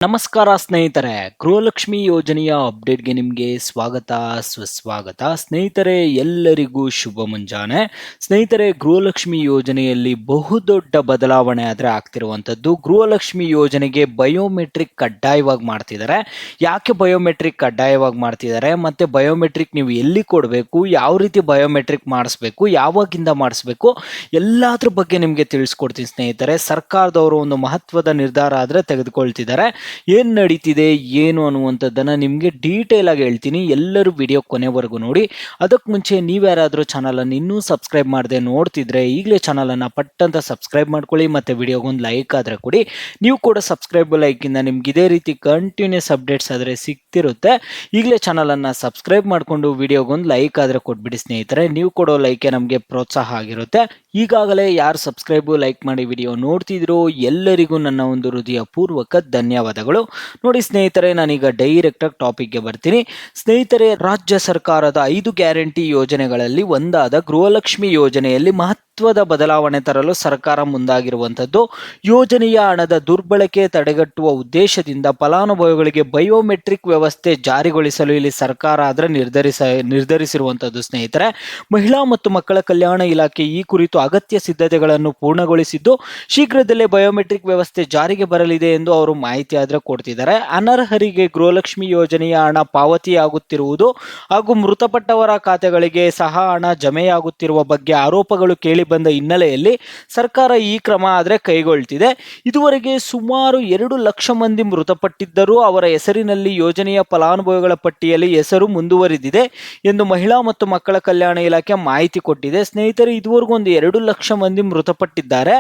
ನಮಸ್ಕಾರ ಸ್ನೇಹಿತರೆ, ಗೃಹಲಕ್ಷ್ಮಿ ಯೋಜನೆಯ ಅಪ್ಡೇಟ್ಗೆ ನಿಮಗೆ ಸ್ವಾಗತ ಸುಸ್ವಾಗತ. ಸ್ನೇಹಿತರೆ, ಎಲ್ಲರಿಗೂ ಶುಭ ಮುಂಜಾನೆ. ಸ್ನೇಹಿತರೆ, ಗೃಹಲಕ್ಷ್ಮಿ ಯೋಜನೆಯಲ್ಲಿ ಬಹುದೊಡ್ಡ ಬದಲಾವಣೆ ಆದರೆ ಆಗ್ತಿರುವಂಥದ್ದು. ಗೃಹಲಕ್ಷ್ಮಿ ಯೋಜನೆಗೆ ಬಯೋಮೆಟ್ರಿಕ್ ಕಡ್ಡಾಯವಾಗಿ ಮಾಡ್ತಿದ್ದಾರೆ. ಯಾಕೆ ಬಯೋಮೆಟ್ರಿಕ್ ಕಡ್ಡಾಯವಾಗಿ ಮಾಡ್ತಿದ್ದಾರೆ, ಮತ್ತು ಬಯೋಮೆಟ್ರಿಕ್ ನೀವು ಎಲ್ಲಿ ಕೊಡಬೇಕು, ಯಾವ ರೀತಿ ಬಯೋಮೆಟ್ರಿಕ್ ಮಾಡಿಸ್ಬೇಕು, ಯಾವಾಗಿಂದ ಮಾಡಿಸ್ಬೇಕು, ಎಲ್ಲದ್ರ ಬಗ್ಗೆ ನಿಮಗೆ ತಿಳಿಸ್ಕೊಡ್ತೀನಿ ಸ್ನೇಹಿತರೆ. ಸರ್ಕಾರದವರು ಒಂದು ಮಹತ್ವದ ನಿರ್ಧಾರ ಆದರೆ ತೆಗೆದುಕೊಳ್ತಿದ್ದಾರೆ. ಏನು ನಡೀತಿದೆ ಏನು ಅನ್ನುವಂಥದ್ದನ್ನು ನಿಮಗೆ ಡೀಟೇಲ್ ಆಗಿ ಹೇಳ್ತೀನಿ. ಎಲ್ಲರೂ ವಿಡಿಯೋ ಕೊನೆವರೆಗೂ ನೋಡಿ. ಅದಕ್ಕೆ ಮುಂಚೆ ನೀವ್ಯಾರಾದರೂ ಚಾನಲನ್ನು ಇನ್ನೂ ಸಬ್ಸ್ಕ್ರೈಬ್ ಮಾಡದೆ ನೋಡ್ತಿದ್ರೆ ಈಗಲೇ ಚಾನಲನ್ನು ಪಟ್ಟಂತ ಸಬ್ಸ್ಕ್ರೈಬ್ ಮಾಡ್ಕೊಳ್ಳಿ, ಮತ್ತು ವಿಡಿಯೋಗೊಂದು ಲೈಕ್ ಆದರೆ ಕೊಡಿ. ನೀವು ಕೂಡ ಸಬ್ಸ್ಕ್ರೈಬ್ ಲೈಕಿಂದ ನಿಮ್ಗೆ ಇದೇ ರೀತಿ ಕಂಟಿನ್ಯೂಸ್ ಅಪ್ಡೇಟ್ಸ್ ಆದರೆ ಸಿಗ್ತಿರುತ್ತೆ. ಈಗಲೇ ಚಾನಲನ್ನು ಸಬ್ಸ್ಕ್ರೈಬ್ ಮಾಡಿಕೊಂಡು ವಿಡಿಯೋಗೊಂದು ಲೈಕ್ ಆದರೆ ಕೊಟ್ಬಿಡಿ ಸ್ನೇಹಿತರೆ. ನೀವು ಕೊಡೋ ಲೈಕೆ ನಮಗೆ ಪ್ರೋತ್ಸಾಹ ಆಗಿರುತ್ತೆ. ಈಗಾಗಲೇ ಯಾರು ಸಬ್ಸ್ಕ್ರೈಬ್ ಲೈಕ್ ಮಾಡಿ ವಿಡಿಯೋ ನೋಡ್ತಿದ್ರು ಎಲ್ಲರಿಗೂ ನನ್ನ ಒಂದು ಹೃದಯ ಪೂರ್ವಕ ಧನ್ಯವಾದಗಳು. ನೋಡಿ ಸ್ನೇಹಿತರೆ, ನಾನೀಗ ಡೈರೆಕ್ಟ್ ಆಗಿ ಟಾಪಿಕ್ಗೆ ಬರ್ತೀನಿ. ಸ್ನೇಹಿತರೆ, ರಾಜ್ಯ ಸರ್ಕಾರದ 5 ಗ್ಯಾರಂಟಿ ಯೋಜನೆಗಳಲ್ಲಿ ಒಂದಾದ ಗೃಹಲಕ್ಷ್ಮಿ ಯೋಜನೆಯಲ್ಲಿ ಮಹತ್ವದ ಬದಲಾವಣೆ ತರಲು ಸರ್ಕಾರ ಮುಂದಾಗಿರುವಂಥದ್ದು. ಯೋಜನೆಯ ಹಣದ ದುರ್ಬಳಕೆ ತಡೆಗಟ್ಟುವ ಉದ್ದೇಶದಿಂದ ಫಲಾನುಭವಿಗಳಿಗೆ ಬಯೋಮೆಟ್ರಿಕ್ ವ್ಯವಸ್ಥೆ ಜಾರಿಗೊಳಿಸಲು ಇಲ್ಲಿ ಸರ್ಕಾರ ಆದರೆ ನಿರ್ಧರಿಸಿರುವಂಥದ್ದು. ಸ್ನೇಹಿತರೆ, ಮಹಿಳಾ ಮತ್ತು ಮಕ್ಕಳ ಕಲ್ಯಾಣ ಇಲಾಖೆ ಈ ಕುರಿತು ಅಗತ್ಯ ಸಿದ್ಧತೆಗಳನ್ನು ಪೂರ್ಣಗೊಳಿಸಿದ್ದು ಶೀಘ್ರದಲ್ಲೇ ಬಯೋಮೆಟ್ರಿಕ್ ವ್ಯವಸ್ಥೆ ಜಾರಿಗೆ ಬರಲಿದೆ ಎಂದು ಅವರು ಮಾಹಿತಿ ಆದರೆ ಕೊಡ್ತಿದ್ದಾರೆ. ಅನರ್ಹರಿಗೆ ಗೃಹಲಕ್ಷ್ಮಿ ಯೋಜನೆಯ ಹಣ ಪಾವತಿಯಾಗುತ್ತಿರುವುದು ಹಾಗೂ ಮೃತಪಟ್ಟವರ ಖಾತೆಗಳಿಗೆ ಸಹ ಹಣ ಜಮೆಯಾಗುತ್ತಿರುವ ಬಗ್ಗೆ ಆರೋಪಗಳು ಕೇಳಿ ಬಂದ ಹಿನ್ನೆಲೆಯಲ್ಲಿ ಸರ್ಕಾರ ಈ ಕ್ರಮ ಆದರೆ ಕೈಗೊಳ್ತಿದೆ. ಇದುವರೆಗೆ ಸುಮಾರು 2 ಲಕ್ಷ ಮಂದಿ ಮೃತಪಟ್ಟಿದ್ದರೂ ಅವರ ಹೆಸರಿನಲ್ಲಿ ಯೋಜನೆಯ ಫಲಾನುಭವಿಗಳ ಪಟ್ಟಿಯಲ್ಲಿ ಹೆಸರು ಮುಂದುವರಿದಿದೆ ಎಂದು ಮಹಿಳಾ ಮತ್ತು ಮಕ್ಕಳ ಕಲ್ಯಾಣ ಇಲಾಖೆ ಮಾಹಿತಿ ಕೊಟ್ಟಿದೆ. ಸ್ನೇಹಿತರೆ, ಇದುವರೆಗೂ ಒಂದು 2 ಲಕ್ಷ ಮಂದಿ ಮೃತಪಟ್ಟಿದ್ದಾರೆ.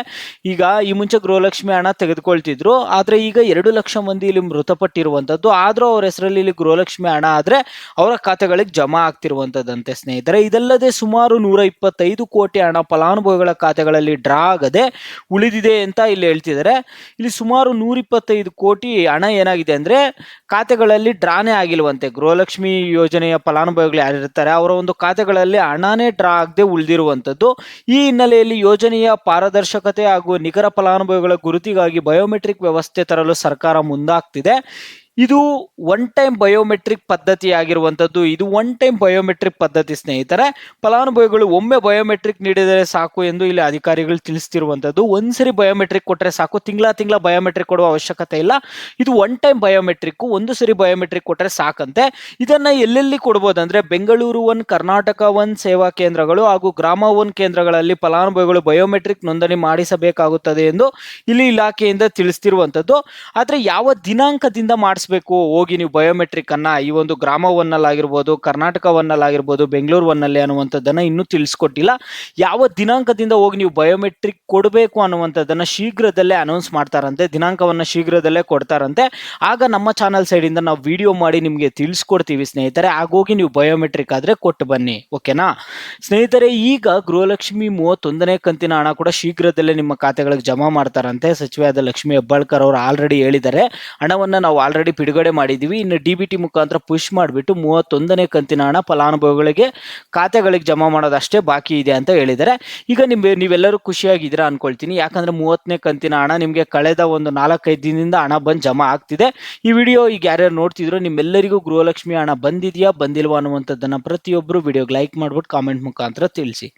ಈಗ ಈ ಮುಂಚೆ ಗೃಹಲಕ್ಷ್ಮಿ ಹಣ ತೆಗೆದುಕೊಳ್ತಿದ್ರು, ಆದರೆ ಈಗ 2 ಲಕ್ಷ ಮಂದಿ ಇಲ್ಲಿ ಮೃತಪಟ್ಟಿರುವಂಥದ್ದು. ಆದರೂ ಅವರ ಹೆಸರಲ್ಲಿ ಇಲ್ಲಿ ಗೃಹಲಕ್ಷ್ಮಿ ಹಣ ಆದರೆ ಅವರ ಖಾತೆಗಳಿಗೆ ಜಮಾ ಆಗ್ತಿರುವಂಥದ್ದಂತೆ. ಸ್ನೇಹಿತರೆ, ಇದಲ್ಲದೆ ಸುಮಾರು 125 ಕೋಟಿ ಹಣ ಫಲಾನುಭವಿಗಳ ಖಾತೆಗಳಲ್ಲಿ ಡ್ರಾ ಆಗದೆ ಉಳಿದಿದೆ ಅಂತ ಇಲ್ಲಿ ಹೇಳ್ತಿದ್ದಾರೆ. ಇಲ್ಲಿ ಸುಮಾರು 125 ಕೋಟಿ ಹಣ ಏನಾಗಿದೆ ಅಂದರೆ ಖಾತೆಗಳಲ್ಲಿ ಡ್ರಾನೇ ಆಗಿಲ್ವಂತೆ. ಗೃಹಲಕ್ಷ್ಮಿ ಯೋಜನೆಯ ಫಲಾನುಭವಿಗಳು ಯಾರಿರ್ತಾರೆ ಅವರ ಒಂದು ಖಾತೆಗಳಲ್ಲಿ ಹಣನೇ ಡ್ರಾ ಆಗದೆ ಉಳಿದಿರುವಂಥದ್ದು. ಈ ಹಿನ್ನೆಲೆಯಲ್ಲಿ ಯೋಜನೆಯ ಪಾರದರ್ಶಕತೆ ಹಾಗೂ ನಿಖರ ಫಲಾನುಭವಿಗಳ ಗುರುತಿಗಾಗಿ ಬಯೋಮೆಟ್ರಿಕ್ ವ್ಯವಸ್ಥೆ ತರಲು ಸರ್ಕಾರ ಮುಂದಾಗ್ತಿದೆ. ಇದು ಒನ್ ಟೈಮ್ ಬಯೋಮೆಟ್ರಿಕ್ ಪದ್ಧತಿ ಆಗಿರುವಂಥದ್ದು. ಇದು ಒನ್ ಟೈಮ್ ಬಯೋಮೆಟ್ರಿಕ್ ಪದ್ಧತಿ ಸ್ನೇಹಿತರೆ. ಫಲಾನುಭವಿಗಳು ಒಮ್ಮೆ ಬಯೋಮೆಟ್ರಿಕ್ ನೀಡಿದರೆ ಸಾಕು ಎಂದು ಇಲ್ಲಿ ಅಧಿಕಾರಿಗಳು ತಿಳಿಸ್ತಿರುವಂಥದ್ದು. ಒಂದ್ಸರಿ ಬಯೋಮೆಟ್ರಿಕ್ ಕೊಟ್ಟರೆ ಸಾಕು, ತಿಂಗಳ ಬಯೋಮೆಟ್ರಿಕ್ ಕೊಡುವ ಅವಶ್ಯಕತೆ ಇಲ್ಲ. ಇದು ಒನ್ ಟೈಮ್ ಬಯೋಮೆಟ್ರಿಕ್, ಒಂದು ಸರಿ ಬಯೋಮೆಟ್ರಿಕ್ ಕೊಟ್ಟರೆ ಸಾಕಂತೆ. ಇದನ್ನ ಎಲ್ಲೆಲ್ಲಿ ಕೊಡ್ಬೋದಂದ್ರೆ ಬೆಂಗಳೂರು 1, ಕರ್ನಾಟಕ 1 ಸೇವಾ ಕೇಂದ್ರಗಳು ಹಾಗೂ ಗ್ರಾಮ 1 ಕೇಂದ್ರಗಳಲ್ಲಿ ಫಲಾನುಭವಿಗಳು ಬಯೋಮೆಟ್ರಿಕ್ ನೋಂದಣಿ ಮಾಡಿಸಬೇಕಾಗುತ್ತದೆ ಎಂದು ಇಲ್ಲಿ ಇಲಾಖೆಯಿಂದ ತಿಳಿಸ್ತಿರುವಂಥದ್ದು. ಆದರೆ ಯಾವ ದಿನಾಂಕದಿಂದ ಮಾಡಿಸಬೇಕು ಹೋಗಿ ನೀವು ಬಯೋಮೆಟ್ರಿಕ್ ಅನ್ನ, ಈ ಒಂದು ಗ್ರಾಮ 1 ಆಗಿರ್ಬೋದು, ಕರ್ನಾಟಕ 1 ಆಗಿರ್ಬೋದು, ಬೆಂಗಳೂರು 1 ಅನ್ನುವಂಥದ್ದನ್ನ ಇನ್ನೂ ತಿಳಿಸ್ಕೊಟ್ಟಿಲ್ಲ. ಯಾವ ದಿನಾಂಕದಿಂದ ಹೋಗಿ ನೀವು ಬಯೋಮೆಟ್ರಿಕ್ ಕೊಡಬೇಕು ಅನ್ನುವಂಥದ್ದನ್ನ ಶೀಘ್ರದಲ್ಲೇ ಅನೌನ್ಸ್ ಮಾಡ್ತಾರಂತೆ, ದಿನಾಂಕವನ್ನ ಶೀಘ್ರದಲ್ಲೇ ಕೊಡ್ತಾರಂತೆ. ಆಗ ನಮ್ಮ ಚಾನಲ್ ಸೈಡ್ ಇಂದ ನಾವು ವಿಡಿಯೋ ಮಾಡಿ ನಿಮಗೆ ತಿಳಿಸ್ಕೊಡ್ತೀವಿ ಸ್ನೇಹಿತರೆ. ಆಗೋಗಿ ನೀವು ಬಯೋಮೆಟ್ರಿಕ್ ಆದ್ರೆ ಕೊಟ್ಟು ಬನ್ನಿ, ಓಕೆನಾ ಸ್ನೇಹಿತರೆ. ಈಗ ಗೃಹಲಕ್ಷ್ಮಿ 31ನೇ ಕಂತಿನ ಹಣ ಕೂಡ ಶೀಘ್ರದಲ್ಲೇ ನಿಮ್ಮ ಖಾತೆಗಳಿಗೆ ಜಮಾ ಮಾಡ್ತಾರಂತೆ. ಸಚಿವೆಯಾದ ಲಕ್ಷ್ಮಿ ಹೆಬ್ಬಾಳ್ಕರ್ ಅವರು ಆಲ್ರೆಡಿ ಹೇಳಿದ್ದಾರೆ, ಹಣವನ್ನ ನಾವು ಆಲ್ರೆಡಿ ಬಿಡುಗಡೆ ಮಾಡಿದೀವಿ, ಇನ್ನು DBT ಮುಖಾಂತರ ಪುಷ್ ಮಾಡಿಬಿಟ್ಟು 31ನೇ ಕಂತಿನ ಹಣ ಫಲಾನುಭವಿಗಳಿಗೆ ಖಾತೆಗಳಿಗೆ ಜಮಾ ಮಾಡೋದಷ್ಟೇ ಬಾಕಿ ಇದೆ ಅಂತ ಹೇಳಿದ್ದಾರೆ. ಈಗ ನೀವೆಲ್ಲರೂ ಖುಷಿಯಾಗಿದ್ದೀರಾ ಅನ್ಕೊಳ್ತೀನಿ. ಯಾಕಂದ್ರೆ 30ನೇ ಕಂತಿನ ಹಣ ನಿಮಗೆ ಕಳೆದ ಒಂದು 4-5 ದಿನದಿಂದ ಹಣ ಬಂದು ಜಮಾ ಆಗ್ತಿದೆ. ಈ ವಿಡಿಯೋ ಈಗ ಯಾರ್ಯಾರು ನೋಡ್ತಿದ್ರು ನಿಮ್ಮೆಲ್ಲರಿಗೂ ಗೃಹಲಕ್ಷ್ಮಿ ಹಣ ಬಂದಿದೆಯಾ ಬಂದಿಲ್ವಾ ಅನ್ನುವಂಥದ್ದನ್ನ ಪ್ರತಿಯೊಬ್ಬರು ವಿಡಿಯೋಗೆ ಲೈಕ್ ಮಾಡ್ಬಿಟ್ಟು ಕಾಮೆಂಟ್ ಮುಖಾಂತರ ತಿಳಿಸಿ.